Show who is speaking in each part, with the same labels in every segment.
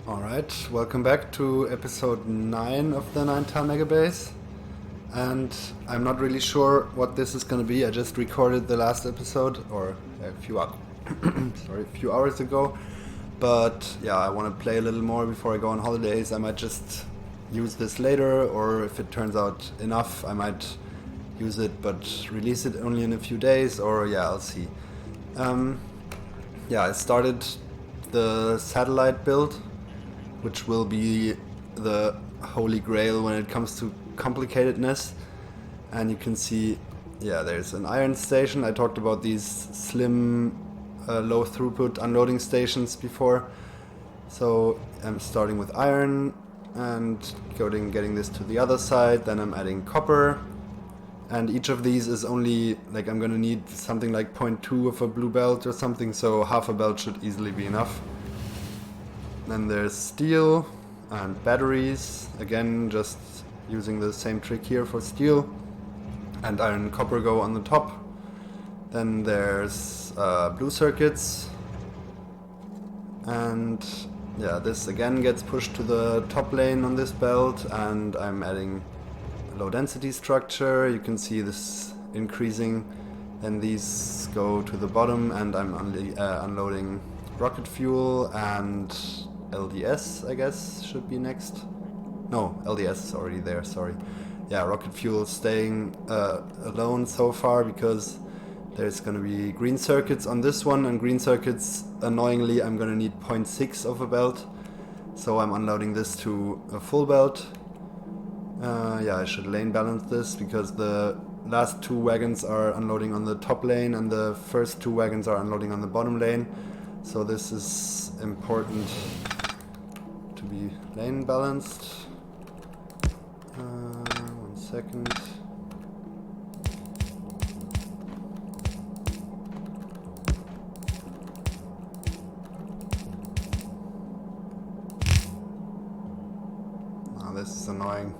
Speaker 1: Alright, welcome back to episode 9 of the 9-tile Megabase. And I'm not really sure what this is going to be. I just recorded the last episode, or a few hours ago. But yeah, I want to play a little more before I go on holidays. I might just use this later, or if it turns out enough, I might use it but release it only in a few days, or yeah, I'll see. I started the satellite build, which will be the holy grail when it comes to complicatedness. And you can see, there's an iron station. I talked about these slim, low throughput unloading stations before. So I'm starting with iron and getting this to the other side. Then I'm adding copper. And each of these is only, I'm gonna need something like 0.2 of a blue belt or something, so half a belt should easily be enough. Then there's steel and batteries, again just using the same trick here for steel, and iron and copper go on the top. Then there's blue circuits, and this again gets pushed to the top lane on this belt, and I'm adding a low density structure. You can see this increasing. Then these go to the bottom, and I'm unloading rocket fuel, and LDS, I guess, should be next. No, LDS is already there, sorry. Yeah, rocket fuel staying alone so far because there's going to be green circuits on this one, and green circuits, annoyingly, I'm going to need 0.6 of a belt. So I'm unloading this to a full belt. I should lane balance this because the last two wagons are unloading on the top lane and the first two wagons are unloading on the bottom lane. So this is important to be lane balanced. 1 second. Oh, this is annoying.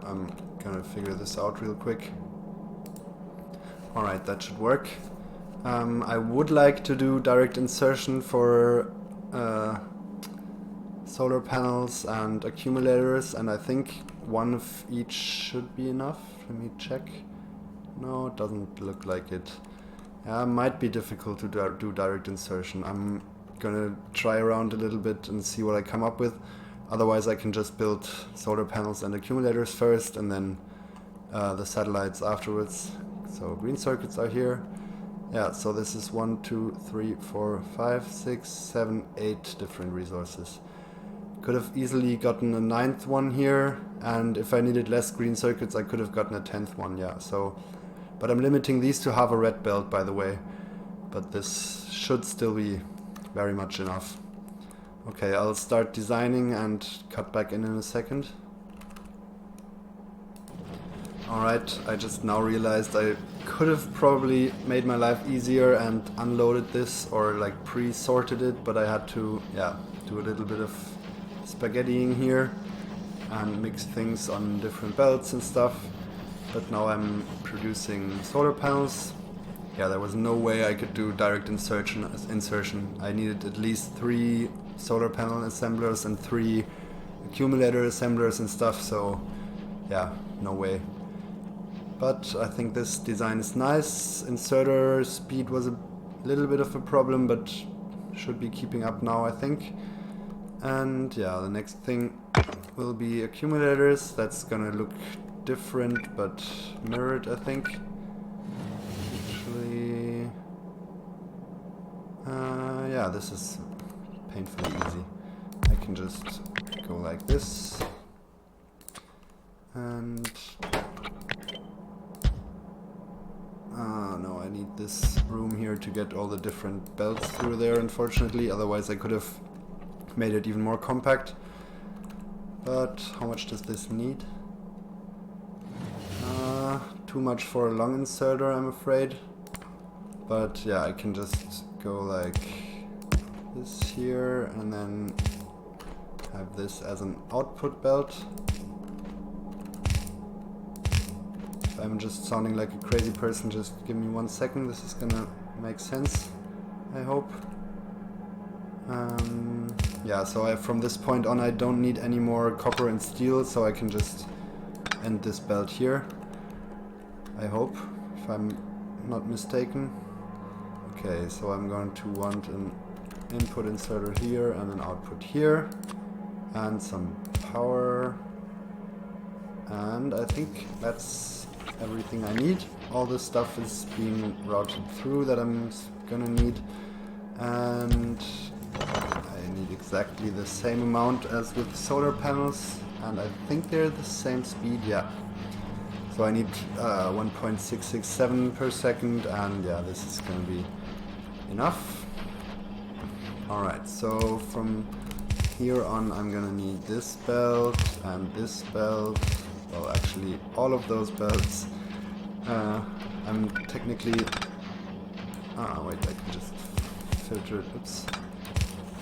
Speaker 1: I'm gonna figure this out real quick. Alright, that should work. I would like to do direct insertion for solar panels and accumulators, and I think one of each should be enough. Let me check. No, it doesn't look like it. Might be difficult to do direct insertion. I'm gonna try around a little bit and see what I come up with. Otherwise I can just build solar panels and accumulators first and then the satellites afterwards. So green circuits are here. So this is 1, 2, 3, 4, 5, 6, 7, 8 different resources. Could have easily gotten a 9th one here, and if I needed less green circuits I could have gotten a 10th one, but I'm limiting these to half a red belt, by the way. But this should still be very much enough. Okay, I'll start designing and cut back in a second. Alright, I just now realized I could have probably made my life easier and unloaded this or pre-sorted it, but I had to do a little bit of spaghettiing here and mix things on different belts and stuff. But now I'm producing solar panels. There was no way I could do direct insertion. I needed at least 3 solar panel assemblers and 3 accumulator assemblers and stuff, so no way. But I think this design is nice. Inserter speed was a little bit of a problem, but should be keeping up now, I think. And the next thing will be accumulators. That's gonna look different but mirrored, I think. Actually, this is painfully easy. I can just go like this, and no, I need this room here to get all the different belts through there, unfortunately. Otherwise I could have made it even more compact. But how much does this need? Too much for a long inserter, I'm afraid. But I can just go like this here and then have this as an output belt. If I'm just sounding like a crazy person, just give me 1 second. This is gonna make sense, I hope. yeah, so from this point on I don't need any more copper and steel, so I can just end this belt here. I hope, if I'm not mistaken. Okay, so I'm going to want an input inserter here and an output here. And some power. And I think that's everything I need. All this stuff is being routed through that I'm gonna need. And I need exactly the same amount as with solar panels. And I think they're the same speed, yeah. So I need 1.667 per second, and yeah, this is gonna be enough. Alright, so from here on I'm gonna need this belt and this belt. Well, actually all of those belts. I'm technically... wait, I can just filter it, oops.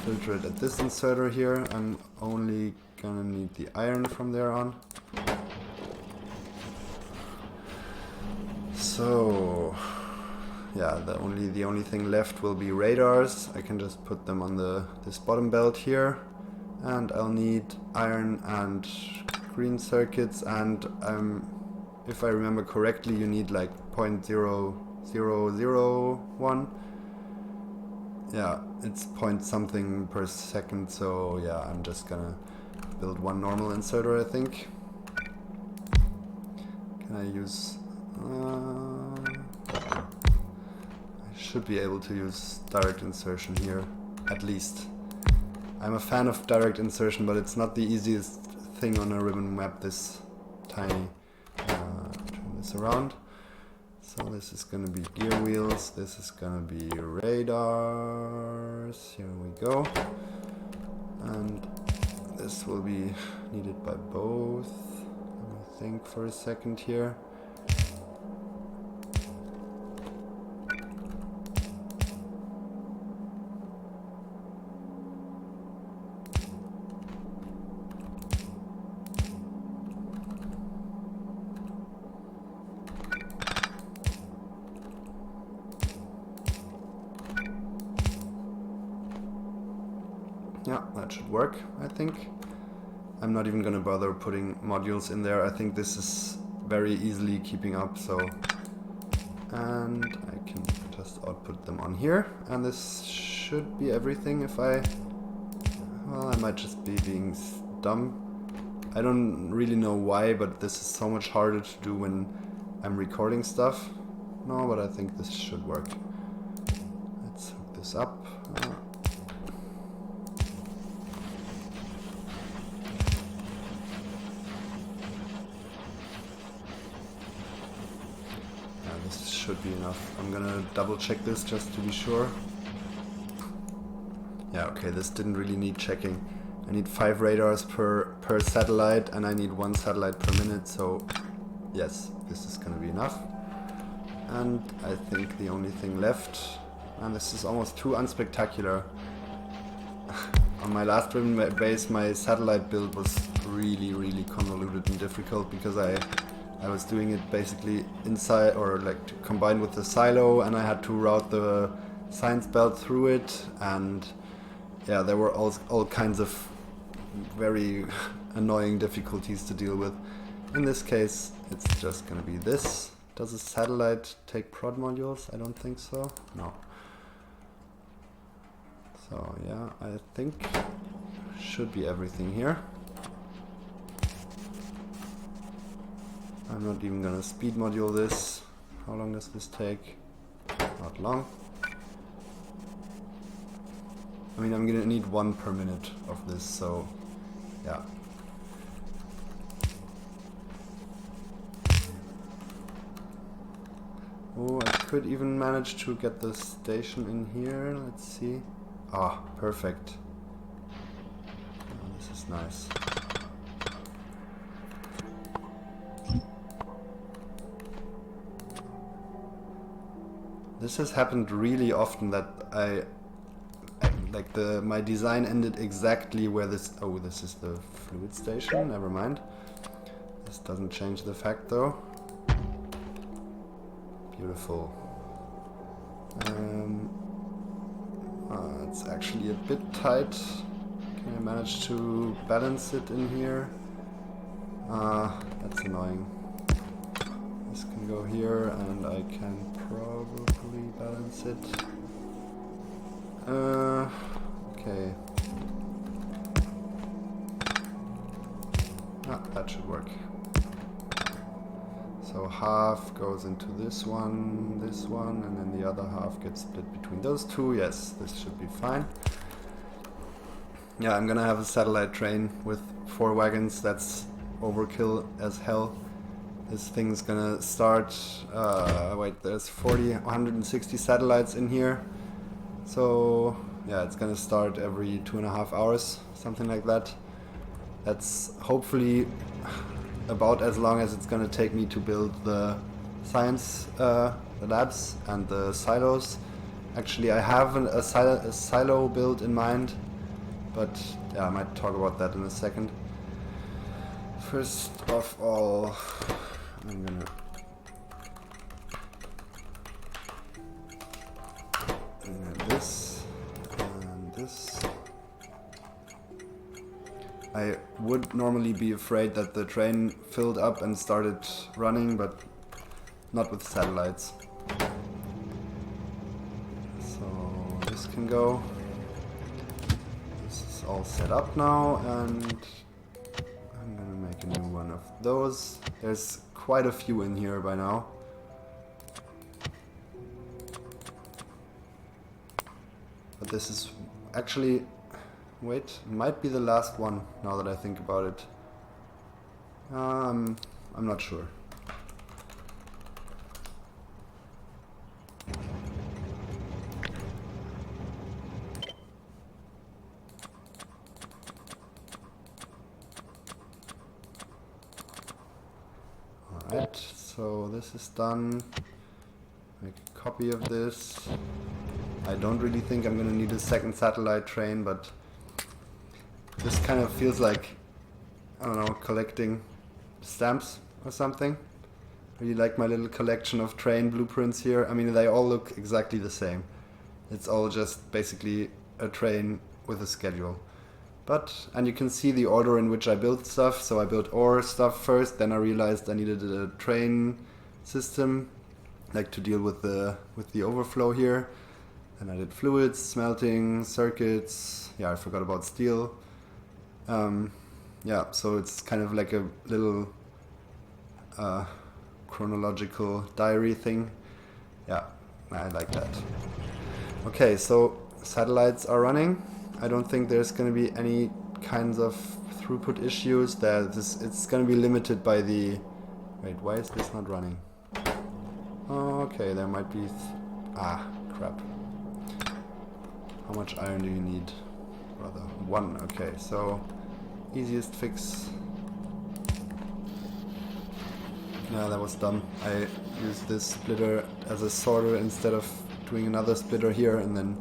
Speaker 1: Filter it at this inserter here. I'm only gonna need the iron from there on. So... yeah, the only thing left will be radars. I can just put them on this bottom belt here. And I'll need iron and green circuits, and if I remember correctly, you need like 0.0001. Yeah, it's point something per second, so yeah, I'm just gonna build one normal inserter, I think. Can I use... I should be able to use direct insertion here, at least. I'm a fan of direct insertion, but it's not the easiest thing on a ribbon map this tiny. Turn this around. So this is gonna be gear wheels, this is gonna be radars, here we go. And this will be needed by both. Let me think for a second here. Yeah, that should work, I think. I'm not even gonna bother putting modules in there. I think this is very easily keeping up, so... and I can just output them on here. And this should be everything if I... well, I might just be being dumb. I don't really know why, but this is so much harder to do when I'm recording stuff. No, but I think this should work. Let's hook this up. Should be enough. I'm gonna double check this just to be sure. Yeah, okay, this didn't really need checking. I need 5 radars per satellite, and I need 1 satellite per minute, so yes, this is gonna be enough. And I think the only thing left, and this is almost too unspectacular. On my last ribbon base, my satellite build was really convoluted and difficult because I was doing it basically inside, or like combined with the silo, and I had to route the science belt through it, and yeah, there were all kinds of very annoying difficulties to deal with. In this case, it's just gonna be this. Does a satellite take prod modules? I don't think so. No. So yeah, I think should be everything here. I'm not even gonna speed module this. How long does this take? Not long. I mean, I'm gonna need 1 per minute of this, so yeah. Oh, I could even manage to get the station in here. Let's see. Ah, perfect. Oh, this is nice. This has happened really often that my design ended exactly where this... oh, this is the fluid station, never mind. This doesn't change the fact though. Beautiful. It's actually a bit tight. Can I manage to balance it in here? That's annoying. This can go here and I can probably balance it. Okay. That should work. So half goes into this one, and then the other half gets split between those two. Yes, this should be fine. Yeah, I'm gonna have a satellite train with 4 wagons. That's overkill as hell. This thing's gonna start, wait, there's 160 satellites in here. So, yeah, it's gonna start every 2.5 hours, something like that. That's hopefully about as long as it's gonna take me to build the science, the labs and the silos. Actually, I have a silo build in mind, but yeah, I might talk about that in a second. First of all, I'm gonna this and this. I would normally be afraid that the train filled up and started running, but not with satellites. So this can go. This is all set up now, and I'm gonna make a new one of those. There's quite a few in here by now. But this is actually... Wait, might be the last one, now that I think about it. I'm not sure. Alright, so this is done. Make a copy of this. I don't really think I'm gonna need a second satellite train, but this kind of feels like, I don't know, collecting stamps or something. Really like my little collection of train blueprints here. I mean, they all look exactly the same. It's all just basically a train with a schedule. And you can see the order in which I built stuff. So I built ore stuff first, then I realized I needed a train system, like to deal with the overflow here. Then I did fluids, smelting, circuits. Yeah, I forgot about steel. Yeah, so it's kind of like a little chronological diary thing. Yeah, I like that. Okay, so satellites are running. I don't think there's going to be any kinds of throughput issues. It's going to be limited by the... Wait, why is this not running? Oh, okay, there might be... crap. How much iron do you need? Rather, 1. Okay, so easiest fix. Yeah, that was dumb. I used this splitter as a sorter instead of doing another splitter here and then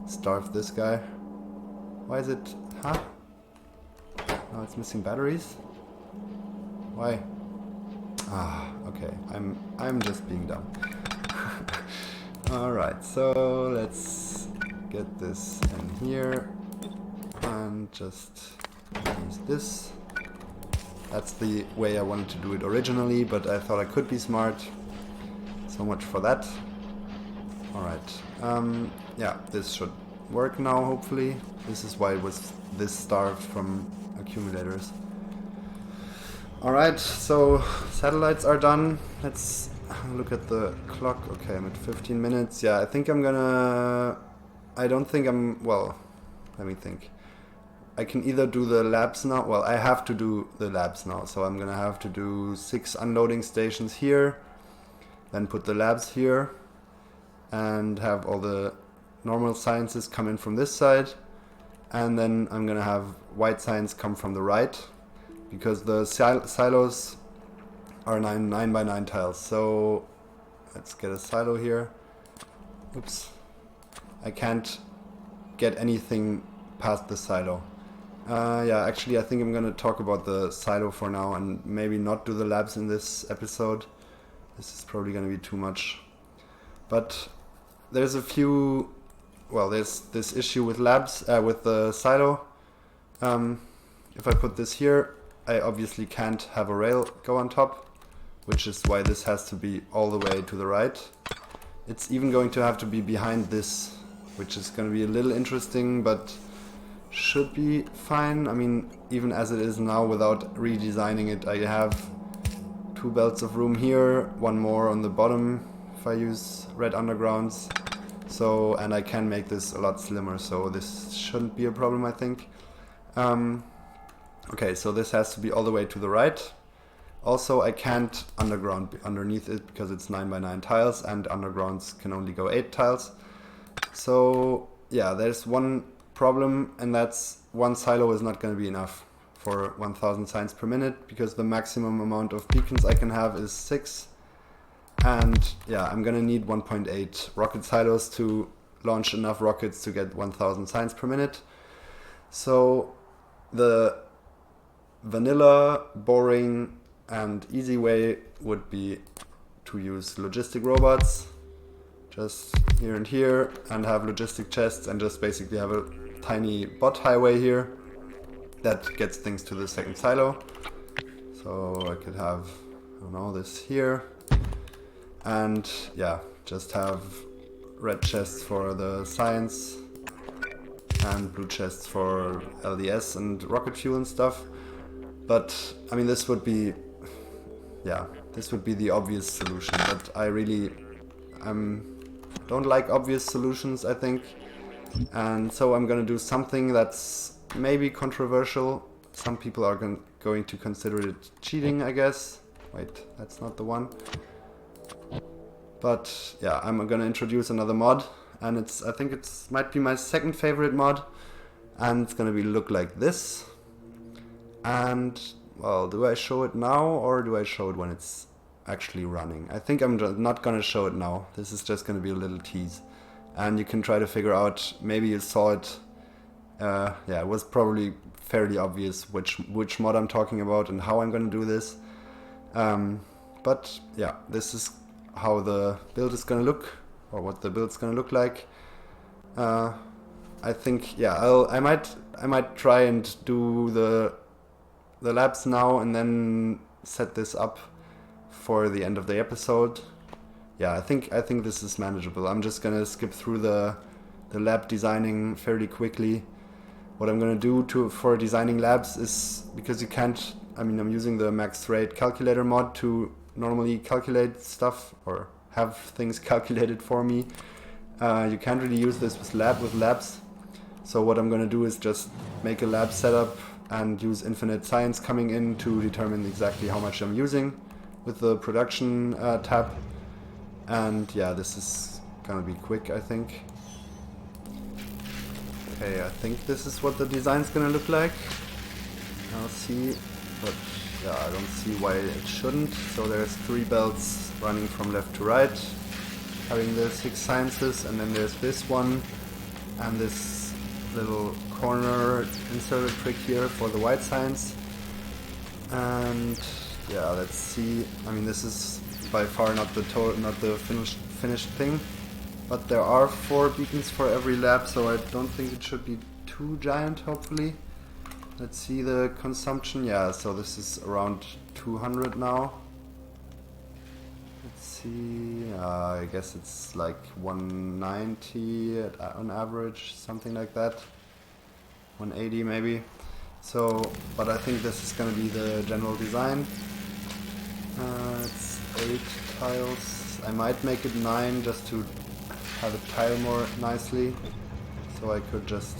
Speaker 1: starved this guy. Why is it... Huh? Oh, it's missing batteries? Why? Okay. I'm just being dumb. Alright, so let's get this in here and just use this. That's the way I wanted to do it originally, but I thought I could be smart. So much for that. Alright, yeah, this should work now, hopefully. This is why it was this starved from accumulators. Alright, so satellites are done. Let's look at the clock. Okay, I'm at 15 minutes. Yeah, I think I'm gonna... I don't think I'm... Well, let me think. I can either do the labs now. Well, I have to do the labs now. So I'm gonna have to do 6 unloading stations here. Then put the labs here. And have all the normal sciences come in from this side. And then I'm gonna have white science come from the right. Because the silos are 9 by 9 tiles. So let's get a silo here. Oops. I can't get anything past the silo. Yeah, actually I think I'm gonna talk about the silo for now and maybe not do the labs in this episode. This is probably gonna be too much. But there's a few... Well, there's this issue with labs, with the silo. If I put this here, I obviously can't have a rail go on top, which is why this has to be all the way to the right. It's even going to have to be behind this, which is going to be a little interesting, but should be fine. I mean, even as it is now, without redesigning it, I have 2 belts of room here, 1 more on the bottom if I use red undergrounds. So, and I can make this a lot slimmer, so this shouldn't be a problem, I think. Okay, so this has to be all the way to the right. Also, I can't underground underneath it because it's 9 by 9 tiles, and undergrounds can only go 8 tiles. So yeah, there's one problem, and that's 1 silo is not going to be enough for 1000 signs per minute, because the maximum amount of beacons I can have is 6. And yeah, I'm going to need 1.8 rocket silos to launch enough rockets to get 1000 signs per minute. So the vanilla, boring and easy way would be to use logistic robots, just here and here, and have logistic chests, and just basically have a tiny bot highway here that gets things to the second silo. So I could have, I don't know, this here, and yeah, just have red chests for the science and blue chests for LDS and rocket fuel and stuff. But I mean, this would be, yeah, this would be the obvious solution, but I really don't like obvious solutions, I think. And so I'm gonna do something that's maybe controversial. Some people are going to consider it cheating, I guess. Wait, that's not the one. But yeah, I'm gonna introduce another mod, and I think it's might be my second favorite mod, and it's gonna look like this. And well, do I show it now or do I show it when it's actually running? I think I'm just not gonna show it now. This is just gonna be a little tease, and you can try to figure out. Maybe you saw it. Yeah, it was probably fairly obvious which mod I'm talking about and how I'm gonna do this. But yeah, this is how the build is gonna look, or what the build's gonna look like. I think, yeah, I might try and do the labs now and then set this up for the end of the episode. Yeah, I think this is manageable. I'm just gonna skip through the lab designing fairly quickly. What I'm gonna do for designing labs is, because you can't, I mean, I'm using the max rate calculator mod to normally calculate stuff or have things calculated for me. You can't really use this with labs. So what I'm gonna do is just make a lab setup and use infinite science coming in to determine exactly how much I'm using with the production tab. And yeah, this is gonna be quick, I think. Okay, I think this is what the design's gonna look like. I'll see, but yeah, I don't see why it shouldn't. So there's 3 belts running from left to right, having the 6 sciences, and then there's this one, and this little corner inserted trick here for the white science. And yeah, let's see. I mean, this is by far not the finished thing, but there are 4 beacons for every lab, so I don't think it should be too giant, hopefully. Let's see the consumption. Yeah, so this is around 200 now. Let's see, I guess it's like 190 on average, something like that. 180 maybe. So, but I think this is going to be the general design. It's 8 tiles. I might make it 9 just to have it tile more nicely. So I could just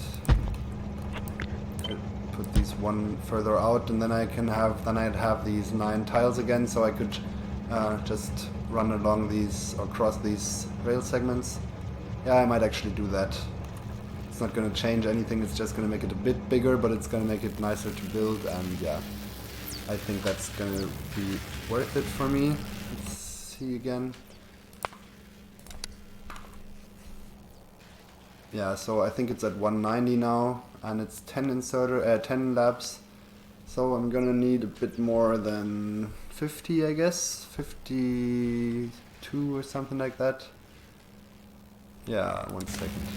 Speaker 1: put these one further out, and then I'd have these 9 tiles again, so I could just run along these or cross these rail segments. Yeah, I might actually do that. It's not going to change anything, it's just going to make it a bit bigger, but it's going to make it nicer to build, and yeah, I think that's going to be worth it for me. Let's see again. Yeah, so I think it's at 190 now, and it's 10 labs. So I'm gonna need a bit more than 50, I guess, 52 or something like that. Yeah, 1 second.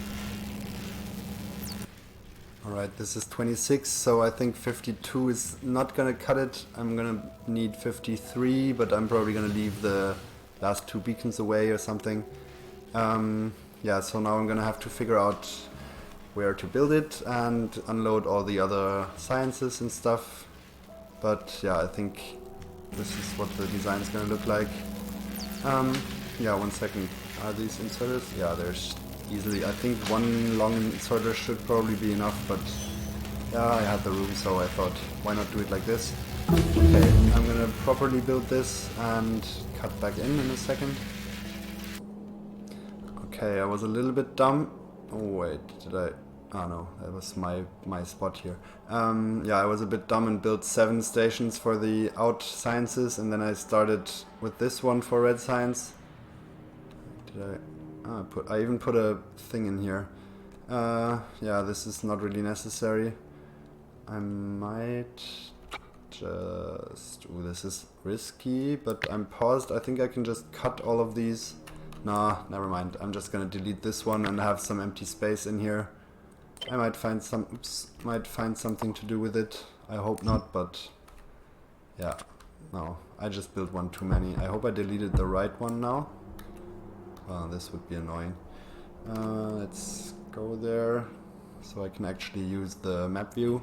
Speaker 1: Alright, this is 26, so I think 52 is not gonna cut it. I'm gonna need 53, but I'm probably gonna leave the last 2 beacons away or something. Yeah, so now I'm gonna have to figure out where to build it and unload all the other sciences and stuff. But yeah, I think this is what the design is gonna look like. Yeah, 1 second. Are these inserters? Yeah, there's easily. I think 1 long inserter should probably be enough, but yeah, I had the room, so I thought, why not do it like this? Okay, I'm gonna properly build this and cut back in a second. Okay, I was a little bit dumb. Oh wait, did I? Oh no, that was my spot here. Yeah, I was a bit dumb and built 7 stations for the out sciences, and then I started with this one for red science. Did I? I even put a thing in here. Yeah, this is not really necessary. I might just... Ooh, this is risky, but I'm paused. I think I can just cut all of these. Nah, never mind. I'm just gonna delete this one and have some empty space in here. I might find something to do with it. I hope not, but yeah. No, I just built one too many. I hope I deleted the right one now. Well, this would be annoying. Let's go there so I can actually use the map view.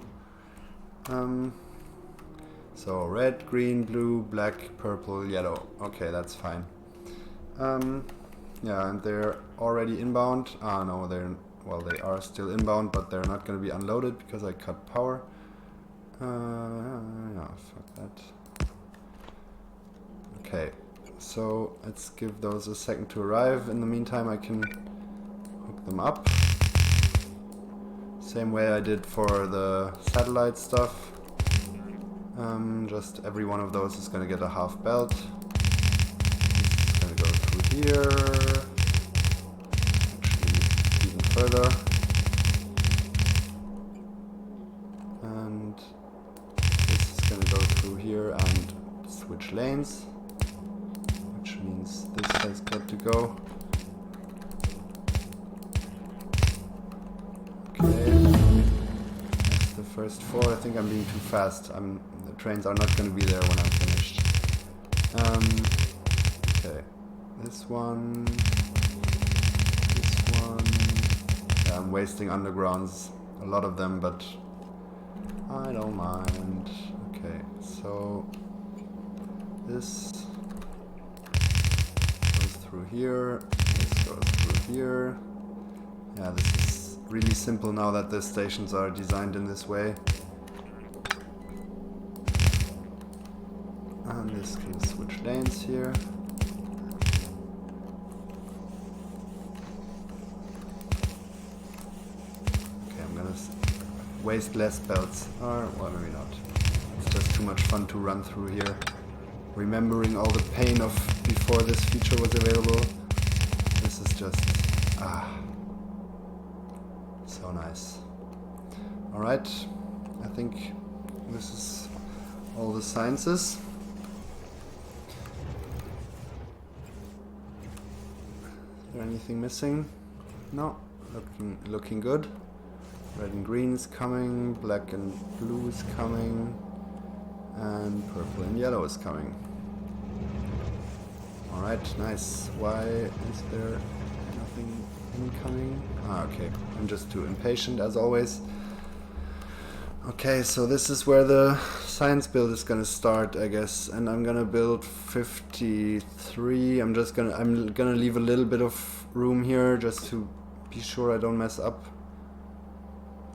Speaker 1: So red, green, blue, black, purple, yellow. Okay, that's fine. Yeah, and they're already inbound. Ah, no, they are still inbound, but they're not going to be unloaded because I cut power. Yeah, fuck that. Okay. So let's give those a second to arrive. In the meantime, I can hook them up. Same way I did for the satellite stuff. Just every one of those is going to get a half belt. This is going to go through here. Actually, even further. And this is going to go through here and switch lanes. Means this has got to go. Okay, that's the first 4. I think I'm being too fast. The trains are not going to be there when I'm finished. Okay, this one. Yeah, I'm wasting undergrounds, a lot of them, but I don't mind. Okay, so this through here, this goes through here. Yeah, this is really simple now that the stations are designed in this way. And this can switch lanes here. Okay, I'm gonna waste less belts. Or, well, maybe not. It's just too much fun to run through here. Remembering all the pain of before this feature was available. This is just so nice. Alright, I think this is all the sciences. Is there anything missing? No, looking good. Red and green is coming, black and blue is coming, and purple and yellow is coming. Alright, nice. Why is there nothing incoming? Okay, I'm just too impatient as always. Okay, so this is where the science build is gonna start, I guess, and I'm gonna build 53. I'm gonna leave a little bit of room here just to be sure I don't mess up.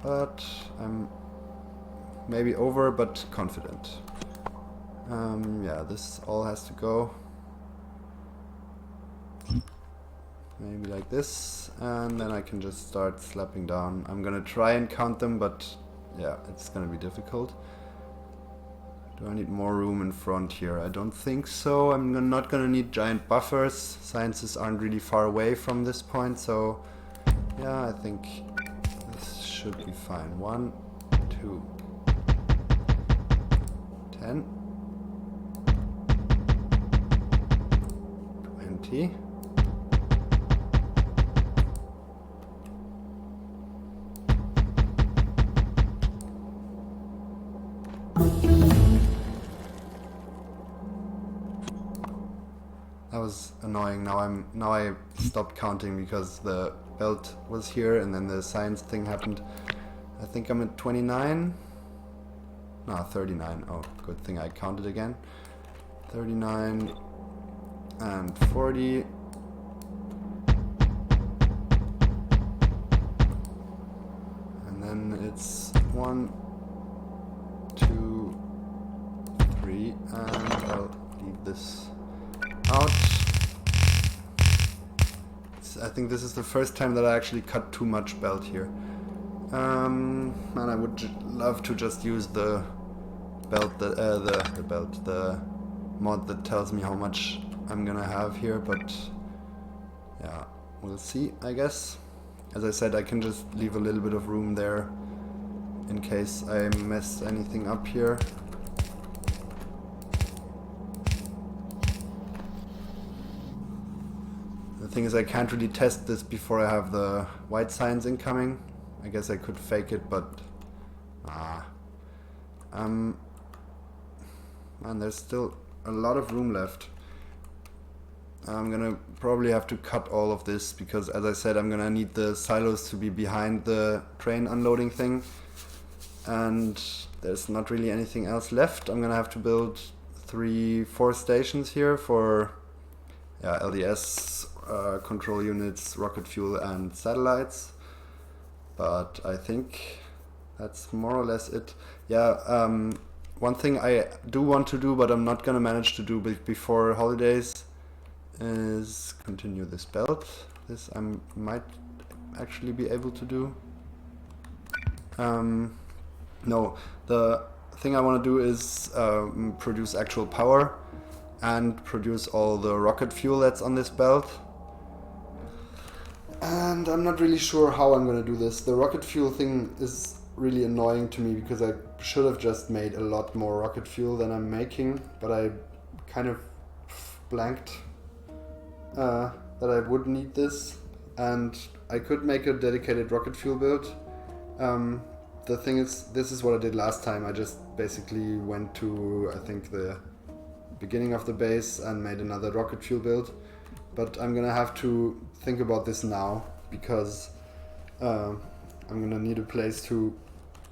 Speaker 1: But I'm maybe over, but confident. Yeah, this all has to go. Maybe like this, and then I can just start slapping down. I'm gonna try and count them, but yeah, it's gonna be difficult. Do I need more room in front here? I don't think so. I'm not gonna need giant buffers. Sciences aren't really far away from this point, so yeah, I think this should be fine. 1, 2, 10, 20. That was annoying. Now I stopped counting because the belt was here and then the science thing happened. I think I'm at 29. No, 39. Oh, good thing I counted again. 39 and 40. And then it's 1, 2, 3, and I'll leave this out. I think this is the first time that I actually cut too much belt here. And I would love to just use the belt, the mod that tells me how much I'm gonna have here, but yeah, we'll see, I guess. As I said, I can just leave a little bit of room there in case I mess anything up here. The thing is, I can't really test this before I have the white signs incoming. I guess I could fake it, but man, there's still a lot of room left. I'm gonna probably have to cut all of this because, as I said, I'm gonna need the silos to be behind the train unloading thing, and there's not really anything else left. I'm gonna have to build 4 stations here for LDS control units, rocket fuel, and satellites. But I think that's more or less it. Yeah, one thing I do want to do, but I'm not gonna manage to do before holidays, is continue this belt. This I might actually be able to do. No, the thing I want to do is produce actual power and produce all the rocket fuel that's on this belt. And I'm not really sure how I'm going to do this. The rocket fuel thing is really annoying to me because I should have just made a lot more rocket fuel than I'm making, but I kind of blanked that I would need this, and I could make a dedicated rocket fuel build. The thing is, this is what I did last time. I just basically went to, I think, the beginning of the base and made another rocket fuel build. But I'm gonna have to think about this now because I'm gonna need a place to,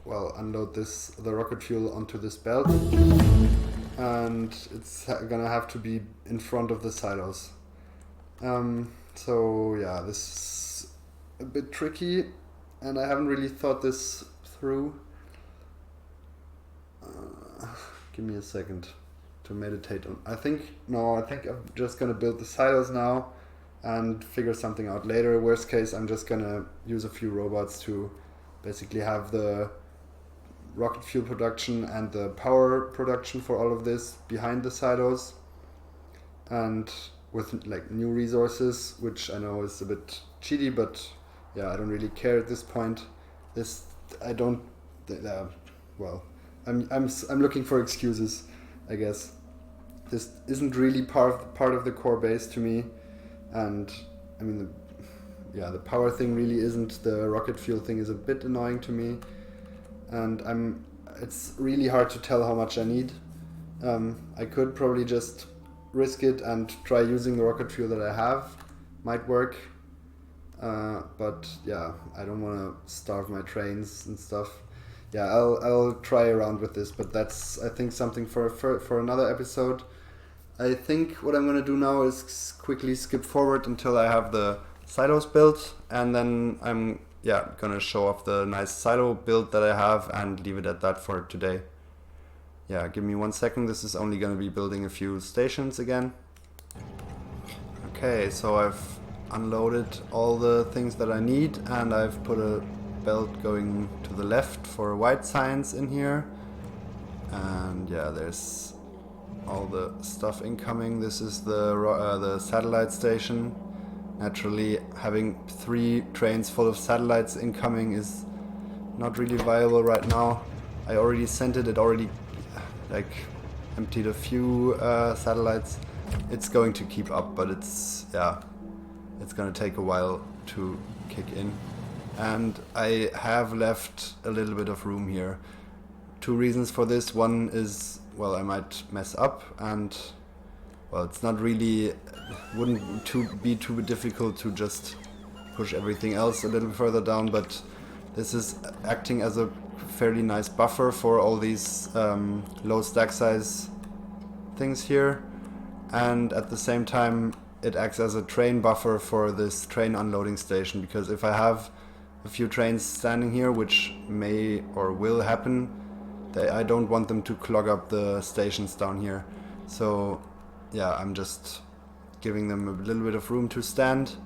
Speaker 1: well, unload the rocket fuel onto this belt, and it's gonna have to be in front of the silos. So yeah, this is a bit tricky, and I haven't really thought this through. Give me a second to meditate on. I think I'm just gonna build the silos now and figure something out later. Worst case, I'm just gonna use a few robots to basically have the rocket fuel production and the power production for all of this behind the silos, and with like new resources, which I know is a bit cheaty, but yeah, I don't really care at this point. Well, I'm looking for excuses, I guess. This isn't really part of the core base to me, and I mean, the power thing really isn't. The rocket fuel thing is a bit annoying to me, and it's really hard to tell how much I need. I could probably just risk it and try using the rocket fuel that I have. Might work, but yeah, I don't want to starve my trains and stuff. Yeah, I'll try around with this, but that's, I think, something for another episode. I think what I'm gonna do now is quickly skip forward until I have the silos built, and then I'm gonna show off the nice silo build that I have and leave it at that for today. Yeah, give me 1 second. This is only gonna be building a few stations again. Okay, so I've unloaded all the things that I need, and I've put a belt going to the left for white signs in here, and yeah, there's all the stuff incoming. This is the satellite station. Naturally, having 3 trains full of satellites incoming is not really viable right now. I already sent it. It already emptied a few satellites. It's going to keep up, but it's gonna take a while to kick in. And I have left a little bit of room here. 2 reasons for this. One is, well, I might mess up, and well, it's not really, wouldn't be too difficult to just push everything else a little further down, but this is acting as a fairly nice buffer for all these low stack size things here, and at the same time it acts as a train buffer for this train unloading station, because if I have a few trains standing here, which may or will happen, I don't want them to clog up the stations down here. So yeah, I'm just giving them a little bit of room to stand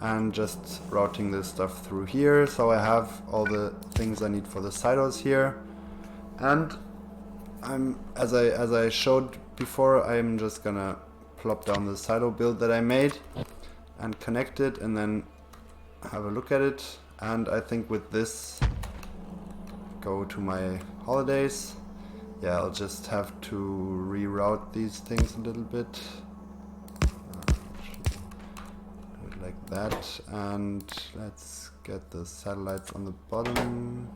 Speaker 1: and just routing this stuff through here, so I have all the things I need for the silos here. And as I showed before, I'm just gonna plop down the silo build that I made and connect it and then have a look at it. And I think with this, go to my holidays. Yeah, I'll just have to reroute these things a little bit. Do it like that, and let's get the satellites on the bottom.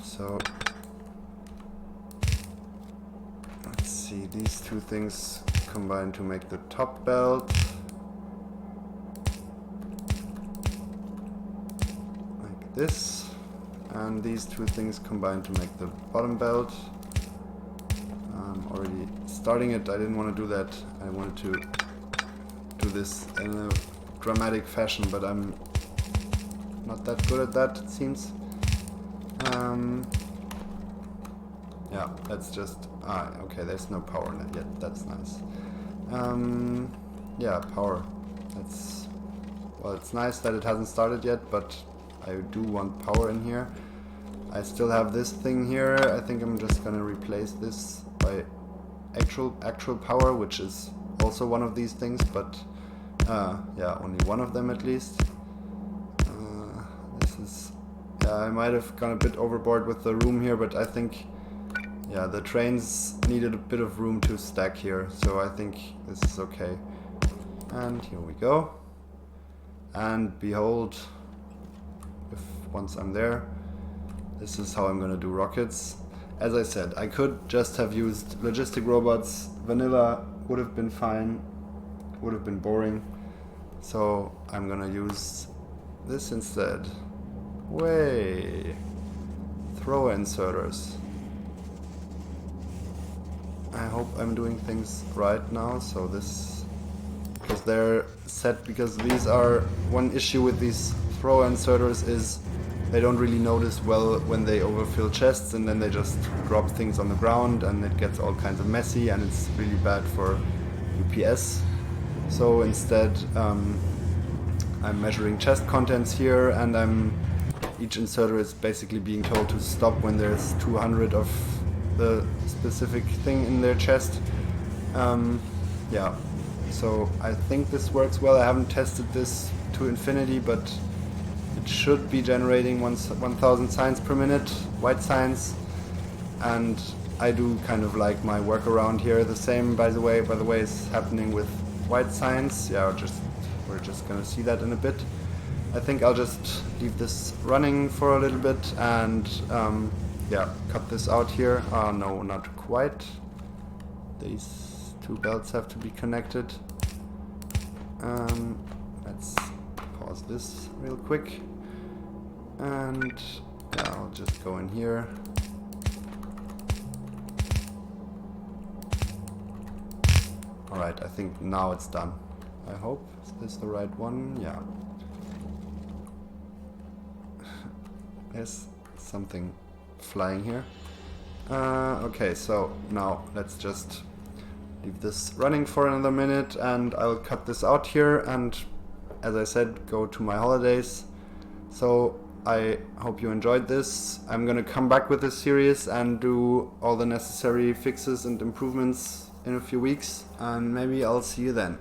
Speaker 1: So let's see, these two things combine to make the top belt, like this, and these two things combine to make the bottom belt. I'm already starting it. I didn't want to do that. I wanted to do this in a dramatic fashion, but I'm not that good at that, it seems. Yeah, let's just, okay, there's no power yet, that's nice. Yeah, power, that's, well, it's nice that it hasn't started yet, but I do want power in here. I still have this thing here. I think I'm just gonna replace this by actual power, which is also one of these things, but yeah, only one of them at least. This is, yeah, I might have gone a bit overboard with the room here, but I think, yeah, the trains needed a bit of room to stack here, so I think this is okay. And here we go. And behold, once I'm there, this is how I'm gonna do rockets. As I said, I could just have used logistic robots. Vanilla would have been fine, would have been boring. So I'm gonna use this instead. Way! Thrower inserters. I hope I'm doing things right now. So this, because they're set, because these are, one issue with these thrower inserters is they don't really notice well when they overfill chests, and then they just drop things on the ground and it gets all kinds of messy, and it's really bad for UPS. So instead I'm measuring chest contents here, and each inserter is basically being told to stop when there's 200 of the specific thing in their chest. Yeah, so I think this works well. I haven't tested this to infinity, but it should be generating 1000 signs per minute, white signs, and I do kind of like my workaround here. The same, by the way, is happening with white signs. Yeah, we're just gonna see that in a bit. I think I'll just leave this running for a little bit and yeah, cut this out here. No, not quite. These two belts have to be connected. Let's pause this real quick. And yeah, I'll just go in here. Alright, I think now it's done. I hope. Is this the right one? Yeah. There's something flying here. Okay, so now let's just leave this running for another minute and I'll cut this out here and, as I said, go to my holidays. So I hope you enjoyed this. I'm gonna come back with this series and do all the necessary fixes and improvements in a few weeks, and maybe I'll see you then.